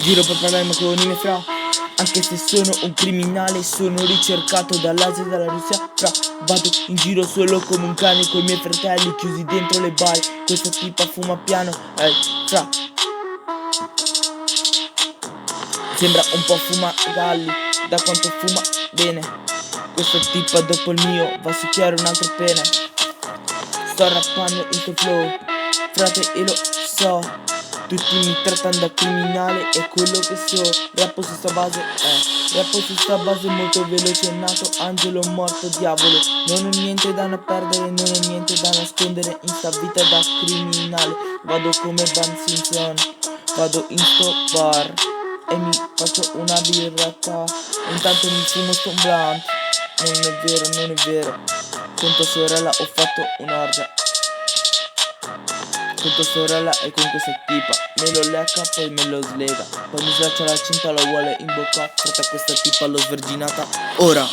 Giro per parlarmi con i miei fra. Anche se sono un criminale, sono ricercato dall'Asia e dalla Russia. Fra, vado in giro solo come un cane con i miei fratelli chiusi dentro le baie. Questa tipa fuma piano, fra. Sembra un po' fumagalli, da quanto fuma bene. Questa tipa dopo il mio va a succhiare un'altra pena. Sto rappando in tuo flow, frate, e lo so. Tutti mi trattano da criminale, è quello che so. Rappo su sta base, rappo su sta base molto veloce. È nato angelo, morto diavolo. Non ho niente da perdere, non ho niente da nascondere in sta vita da criminale. Vado come Van Simpson, vado in sto bar e mi faccio una birrata. Intanto mi fumo sto blunt. Non è vero, non è vero. Con tua sorella ho fatto un'orgia. Con tua sorella e con questa tipa. Me lo lecca, poi me lo slega. Poi mi slaccia la cinta, la vuole in bocca. Frate, questa tipa l'ho sverginata ora.